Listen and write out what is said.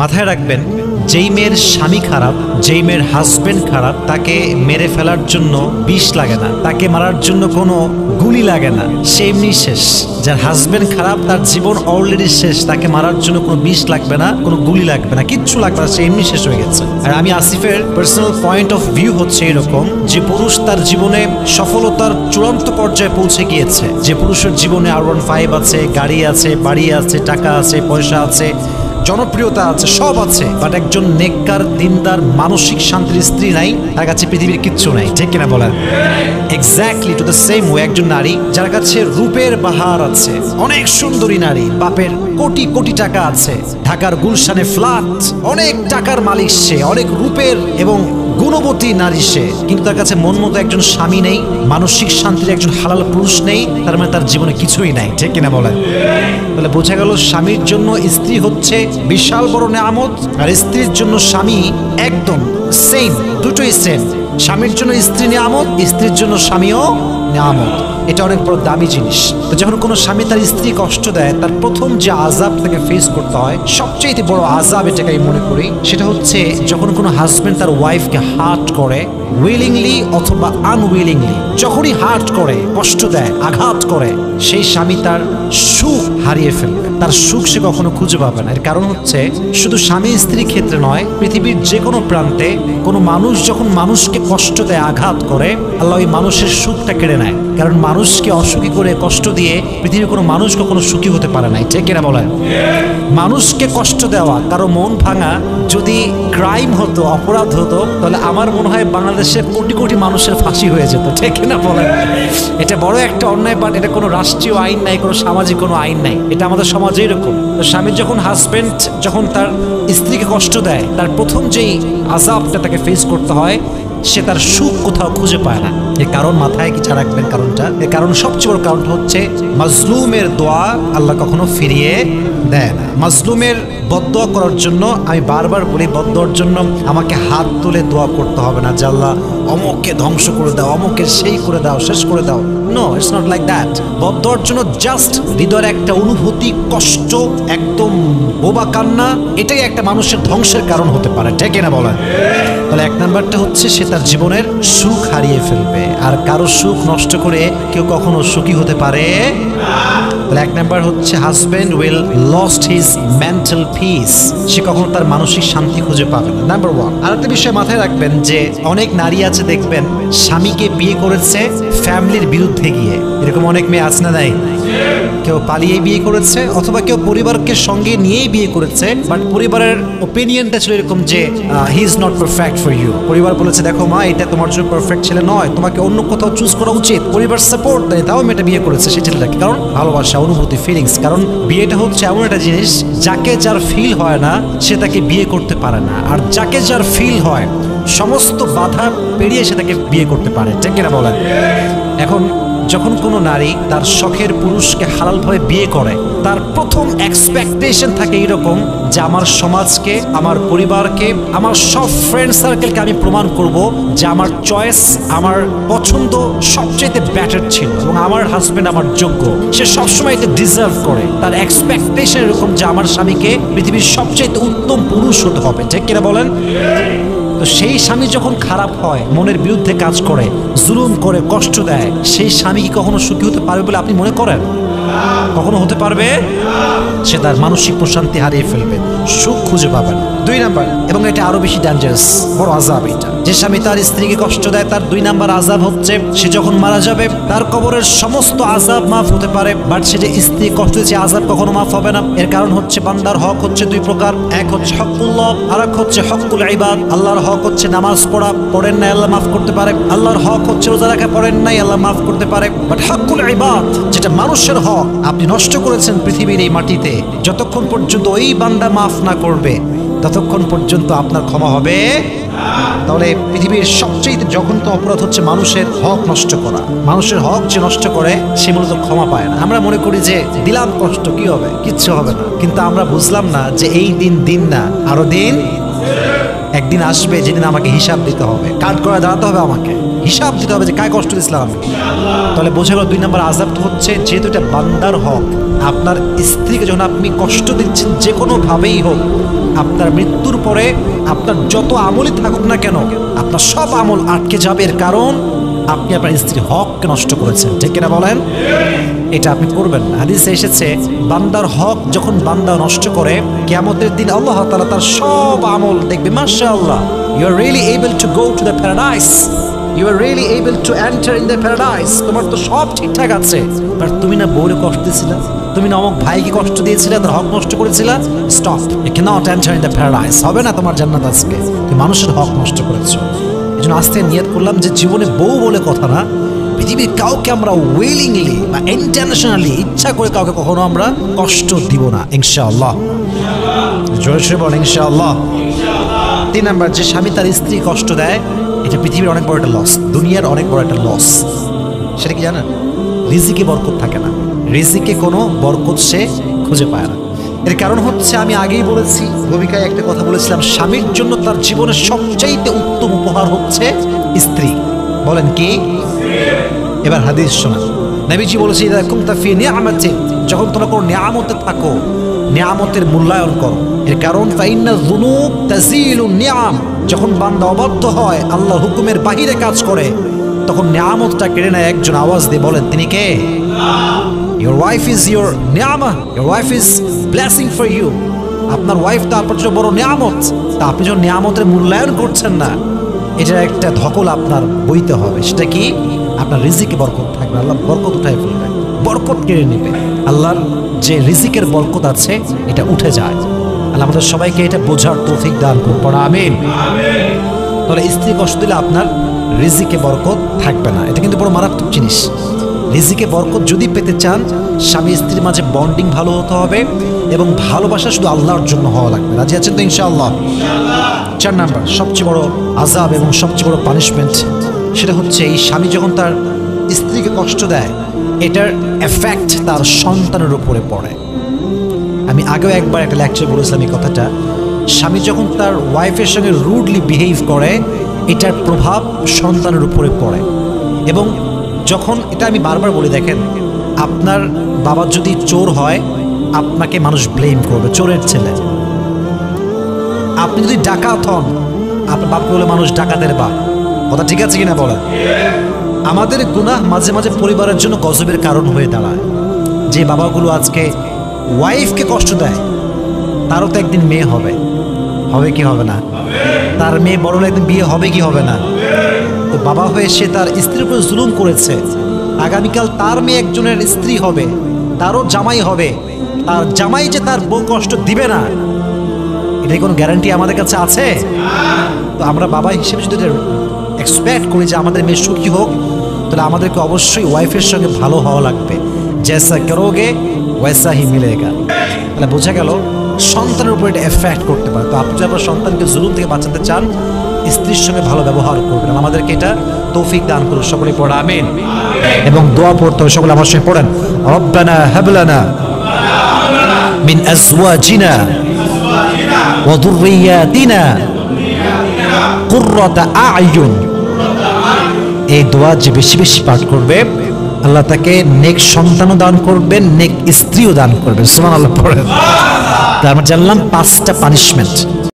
মাথায় রাখবেন, যেই মেয়ের স্বামী খারাপ, যেই মেয়ের হাজবেন্ড খারাপ, তাকে মেরে ফেলার জন্য বিষ লাগে না, তাকে মারার জন্য কোনো গুলি লাগে না, সে এমনি শেষ। যার হাজবেন্ড খারাপ, তার জীবন অলরেডি শেষ, তাকে মারার জন্য কোনো বিষ লাগবে না, কোনো গুলি লাগবে না, কিচ্ছু লাগবে না, সে এমনি শেষ হয়ে গেছে। আর আমি আসিফের পার্সোনাল পয়েন্ট অফ ভিউ হচ্ছে এরকম, যে পুরুষ তার জীবনে সফলতার চূড়ান্ত পর্যায়ে পৌঁছে গিয়েছে, যে পুরুষের জীবনে R15 আছে, গাড়ি আছে, বাড়ি আছে, টাকা আছে, পয়সা আছে, জনপ্রিয়তা আছে, সব আছে, বাট একজন নেককার দিনদার মানসিক শান্তির স্ত্রী নাই, তার কাছে পৃথিবীর কিচ্ছু নাই, ঠিক কিনা বলেন? Exactly to the same way একজন নারী যার কাছে রূপের বাহার আছে, অনেক সুন্দরী নারী, বাপের কোটি কোটি টাকা আছে, ঢাকার গুলশানে ফ্ল্যাট, অনেক টাকার মালিক সে, অনেক রূপের এবং গুণবতী নারী সে, কিন্তু তার কাছে মন মতো একজন স্বামী নেই, মানসিক শান্তির একজন হালাল পুরুষ নেই, তার মানে তার জীবনে কিছুই নাই, ঠিক কিনা বলেন? তাহলে বোঝা গেল স্বামীর জন্য স্ত্রী হচ্ছে বিশাল বড় নেয়ামত, আর স্ত্রীর জন্য স্বামী একদম সেম, দুটোই সেম। স্বামীর জন্য স্ত্রী নেয়ামত, স্ত্রীর জন্য স্বামীও নেয়ামত। এটা অনেক বড় দামি জিনিস। তো যখন কোনো স্বামী তার স্ত্রী কষ্ট দেয়, তার প্রথম যে আযাব তাকে ফেস করতে হয়, সবচেয়ে বড় আযাব এটাকে আমি মনে করি, সেটা হচ্ছে যখন কোনো হাজবেন্ড তার ওয়াইফকে হার্ট করে, উইলিংলি অথবা আনউইলিংলি, যখনই হার্ট করে, কষ্ট দেয়, আঘাত করে, সেই স্বামী তার সুখ হারিয়ে ফেলবে, তার সুখ সে কখনো খুঁজে পাবে না। এর কারণ হচ্ছে শুধু স্বামী স্ত্রীর ক্ষেত্রে নয়, পৃথিবীর যে কোনো প্রান্তে কোনো মানুষ যখন মানুষকে কষ্ট দেয়, আঘাত করে, আল্লাহ ওই মানুষের সুখটা কেড়ে নেয়। কারণ মানুষকে অসুখী করে কষ্ট দিয়ে পৃথিবীর কোনো মানুষ কখনো সুখী হতে পারে না, ঠিক কিনা বলেন? মানুষকে কষ্ট দেওয়া, কারো মন ভাঙা যদি ক্রাইম হতো, অপরাধ হতো, তাহলে আমার মনে হয় বাংলাদেশে কোটি কোটি মানুষের ফাঁসি হয়ে যেত, ঠিক কিনা বলেন? এটা বড় একটা অন্যায়, বাট এটা কোনো রাষ্ট্রীয় আইন নাই, কোনো সামাজিক কোনো আইন নাই, এটা আমাদের সমাজে এরকম। তো স্বামী যখন হাজবেন্ড যখন তার স্ত্রীকে কষ্ট দেয়, তার প্রথম যেই আযাবটা তাকে ফেস করতে হয়, সে তার সুখ কোথাও খুঁজে পায় না। এর কারণ মাথায় কি রাখবেন কারণটা? এর কারণ সবচেয়ে বড় কারণটা হচ্ছে মাজলুমের দোয়া আল্লাহ কখনো ফিরিয়ে দেয় না। মাজলুমের বদদোয়া করার জন্য আমি বারবার বলি, বদদোয়ার জন্য আমাকে হাত তুলে দোয়া করতে হবে না যে আল্লাহ অমুককে ধ্বংস করে দাও, অমুকের সেই করে দাও, শেষ করে দাও। No, it's not like that. বদদোয়ার জন্য জাস্ট হৃদয়ের একটা অনুভূতি, কষ্ট, একদম বোবা কান্না, এটাই একটা মানুষের ধ্বংসের কারণ হতে পারে, ঠিক না বলেন? তাহলে এক নাম্বারটা হচ্ছে সে তার জীবনের সুখ হারিয়ে ফেলবে, আর কারো সুখ নষ্ট করে কেউ কখনো সুখী হতে পারে না। তাহলে এক নাম্বার হচ্ছে husband will lost his mental peace, সে কখনো তার মানসিক শান্তি খুঁজে পাবে না, নাম্বার ওয়ান। আরেকটা বিষয় মাথায় রাখবেন যে অনেক নারী আছে দেখবেন স্বামীকে বিয়ে করেছে ফ্যামিলির বিরুদ্ধে গিয়ে, এরকম অনেক মেয়ে আছে না? নাই? কেউ পালিয়ে বিয়ে করেছে, অথবা কেউ পরিবারকে সঙ্গে নিয়েই বিয়ে করেছে, বাট পরিবারের ওপিনিয়নটা ছিল এরকম যে he is not perfect for you. পরিবার বলেছে দেখো মা, এটা তোমার জন্য পারফেক্ট ছেলে নয়, তোমাকে অন্য কোথাও চুজ করা উচিত। পরিবার সাপোর্ট দেয়, তাও মেয়েটা বিয়ে করেছে সেই ছেলেটাকে, কারণ ভালোবাসা, অনুভূতি, ফিলিংস। কারণ বিয়েটা হচ্ছে এমন একটা জিনিস, যাকে যার ফিল হয় না সে তাকে বিয়ে করতে পারে না, আর যাকে যার ফিল হয় সমস্ত বাধা পেরিয়ে সে তাকে বিয়ে করতে পারে, ঠিক কিনা বলেন? এখন যখন কোনো নারী তার শখের পুরুষকে হালালভাবে বিয়ে করে, তার প্রথম এক্সপেকটেশন থাকে এরকম যে আমার সমাজকে, আমার পরিবারকে, আমার সব ফ্রেন্ড সার্কেলকে আমি প্রমাণ করব যে আমার চয়েস, আমার পছন্দ সবচেয়ে বেটার ছিল এবং আমার হাজবেন্ড আমার যোগ্য, সে সবসময় এটা ডিজার্ভ করে। তার এক্সপেকটেশন এরকম যে আমার স্বামীকে পৃথিবীর সবচেয়ে উত্তম পুরুষ হতে হবে, ঠিক কিনা বলেন? তো সেই স্বামী যখন খারাপ হয়, মনের বিরুদ্ধে কাজ করে, জুলুম করে, কষ্ট দেয়, সেই স্বামী কি কখনো সুখী হতে পারবে বলে আপনি মনে করেন? কখনো হতে পারবে? সে তার মানসিক প্রশান্তি হারিয়ে ফেলবে, সুখ খুঁজে পাবে না। দুই নাম্বার, এবং এটা আরো বেশি ডেঞ্জারাস, বড় আযাব এটা, যে স্বামী তার স্ত্রীকে কষ্ট দেয়, তার দুই নাম্বার আযাব হচ্ছে সে যখন মারা যাবে তার কবরের সমস্ত আযাব মাফ হতে পারে, বাট সে যে স্ত্রী কষ্ট দিয়েছে আযাব কখনো মাফ হবে না। এর কারণ হচ্ছে বান্দার হক হচ্ছে দুই প্রকার, এক হচ্ছে হকুল্লাহ, আর এক হচ্ছে হকুল ইবাদ। আল্লাহর হক হচ্ছে নামাজ পড়া, পড়েন নাই আল্লাহ মাফ করতে পারে। আল্লাহর হক হচ্ছে রোজা রাখা, পড়েন নাই আল্লাহ মাফ করতে পারে। বাট হকুল ইবাদ, যেটা মানুষের হক, আপনি নষ্ট করেছেন পৃথিবীর এই মাটিতে, যতক্ষণ পর্যন্ত ওই বান্দা মাফ না করবে ততক্ষণ পর্যন্ত আপনার ক্ষমা হবে। তাহলে পৃথিবীর সবচেয়ে জঘন্য অপরাধ হচ্ছে মানুষের হক নষ্ট করা। মানুষের হক যে নষ্ট করে সে মূলত ক্ষমা পায় না। আমরা মনে করি যে দিলাম কষ্ট, কি হবে, কিচ্ছু হবে না, কিন্তু আমরা বুঝলাম না যে এই দিন না, আরো দিন, একদিন আসবে যেদিন আমাকে হিসাব দিতে হবে, কাট করে দাঁড়াতে হবে, আমাকে হিসাব দিতে হবে যে কায় কষ্ট দিয়েছিলাম আমি। তাহলে বোঝা গেল দুই নম্বর আযাব হচ্ছে, যেহেতু এটা বান্দার হক, আপনার স্ত্রীকে যখন আপনি কষ্ট দিচ্ছেন যে কোনোভাবেই হোক, আপনার মৃত্যুর পরে আপনার যত আমলই থাকুক না কেন, আপনার সব আমল আটকে যাবে। এর কারণ আপনি আপনার স্ত্রীর হককে নষ্ট করেছেন। ঠিক কিনা বলেন? এটা আপনি করবেন না। হাদিসে এসেছে বান্দার হক যখন বান্দা নষ্ট করে, কিয়ামতের দিন আল্লাহ তাআলা তার সব আমল দেখবে, মাশাআল্লাহ, you are really able to go to the paradise, you are really able to enter in the paradise. তোমার তো সব ঠিকঠাক আছে, বাট তুমি না বউরে কষ্ট দিয়েছিলে, তুমি না অমুক ভাইকে কষ্ট দিয়েছিলে, তার হক নষ্ট করেছিলে, stop, you cannot enter in the paradise. হবে না তোমার জান্নাত আজকে, তুমি মানুষের হক নষ্ট করেছো। এই জন্য আজকে নিয়ত করলাম যে জীবনে বউ বলে কথা না, পৃথিবীর কাউকে আমরা উইলিংলি বা ইন্টারন্যাশনালি ইচ্ছা করে কাউকে কখনো আমরা কষ্ট দিব না, ইনশাআল্লাহ। জোরে জোরে বলেন ইনশাআল্লাহ। 3 নাম্বার, যে স্বামী তার স্ত্রী কষ্ট দেয়, এটা পৃথিবীর অনেক বড় একটা লস, দুনিয়ার অনেক বড় একটা লস। সেটা কি জানেন? রিজিকে বরকত থাকে না, রিজিকে কোনো বরকত সে খুঁজে পায় না। এর কারণ হচ্ছে, আমি আগেই বলেছি, ভূমিকায় একটা কথা বলেছিলাম, স্বামীর জন্য তার জীবনের সবচাইতে উত্তম উপহার হচ্ছে স্ত্রী। বলেন কি? এবার হাদিস শোনা। নবীজি বলেছে, ইদা কুনতা ফি নিআমাতিন, যখন তোমরা কোনো নিয়ামতে থাকো, নিয়ামতের মূল্যায়ন করো। এর কারণ ফাইন্না যুনুব তাজিলুন নিআম, যখন বান্দা অবাধ্য হয়, আল্লাহর হুকুমের বাহিরে কাজ করে, তখন নিয়ামতটা কেড়ে নেয় একজন। আওয়াজ দিয়ে বলেন, তিনি কে? Your wife is your নিয়ামা, your wife is blessing for you. আপনার ওয়াইফ তো আপনার জন্য বড় নিয়ামত, তা আপনি যখন নিয়ামতের মূল্যায়ন করছেন না, এটা একটা ধকল আপনার বইতে হবে। সেটা কি? আপনার রিজিকে বরকত থাকবে, আল্লাহ বরকত উঠায় ফেলবে, বরকত কেড়ে নেবে। আল্লাহর যে রিজিকের বরকত আছে এটা উঠে যায়। আল্লাহ আমাদের সবাইকে এটা বোঝার তৌফিক দান করুন, পড়া আমিন। তাহলে স্ত্রী কষ্ট দিলে আপনার রিজিকে বরকত থাকবে না, এটা কিন্তু বড় মারাত্মক জিনিস। রিজিকে বরকত যদি পেতে চান, স্বামী স্ত্রীর মাঝে বন্ডিং ভালো হতে হবে এবং ভালোবাসা শুধু আল্লাহর জন্য হওয়া লাগবে। রাজি আছেন তো ইনশাআল্লাহ? 4 নাম্বার, সবচেয়ে বড় আযাব এবং সবচেয়ে বড় পানিশমেন্ট, সেটা হচ্ছে এই স্বামী যখন তার স্ত্রীকে কষ্ট দেয়, এটার এফেক্ট তার সন্তানের উপরে পড়ে। আমি আগেও একবার একটা লেকচার বলেছিলাম এই কথাটা। স্বামী যখন তার ওয়াইফের সঙ্গে রুডলি বিহেভ করে, এটার প্রভাব সন্তানের উপরে পড়ে। এবং যখন, এটা আমি বারবার বলি, দেখেন, আপনার বাবা যদি চোর হয়, আপনাকে মানুষ ব্লেম করবে, চোরের ছেলে। আপনি যদি ডাকাত হন, আপনার বাপকে বলে মানুষ ডাকাতের বাপ। কথা ঠিক আছে কিনা বলেন? আমাদের গুনাহ মাঝে মাঝে পরিবারের জন্য গজবের কারণ হয়ে দাঁড়ায়। যে বাবাগুলো আজকে ওয়াইফকে কষ্ট দেয়, তারও তো একদিন মেয়ে হবে, হবে কি হবে না? তার মেয়ে বড় হলে একদিন বিয়ে হবে কি হবে না? তো বাবা হয়ে সে তার স্ত্রীর উপর জুলুম করেছে, আগামীকাল তার মেয়ে একজনের স্ত্রী হবে, তারও জামাই হবে, তার জামাই যে তার বউ কষ্ট দিবে না, এটাই কোনো গ্যারান্টি আমাদের কাছে আছে? তো আমরা বাবা হিসেবে যদি এক্সপেক্ট করি যে আমাদের মেয়ে সুখী হোক, তাহলে আমাদেরকে অবশ্যই ওয়াইফের সঙ্গে ভালো হওয়া লাগবে। জেসা করোগে ওয়েসা হি মিলেগা। তাহলে বোঝা গেল সন্তানের উপর এটা এফেক্ট করতে পারে। তো আপনি যদি আপনার সন্তানকে জুলুম থেকে বাঁচাতে চান, স্ত্রীর সঙ্গে ভালো ব্যবহার করবেন। আমাদেরকে এটা তৌফিক দান করুন, সকলে পড়া আমিন। এবং দোয়া পড়তে হবে, সকলে আমার সঙ্গে পড়েন, রব্বানা হাব লানা মিন আজওয়াজিনা ওয়া যুররিয়াতিনা কুররাতা আ'য়ুন। এই দোয়া যে বেশি বেশি পাঠ করবে, আল্লাহ তাকে নেক সন্তানও দান করবেন, নেক স্ত্রীও দান করবেন। সুবহানাল্লাহ পড়েন। তার মানে জানলাম 5টা পানিশমেন্ট।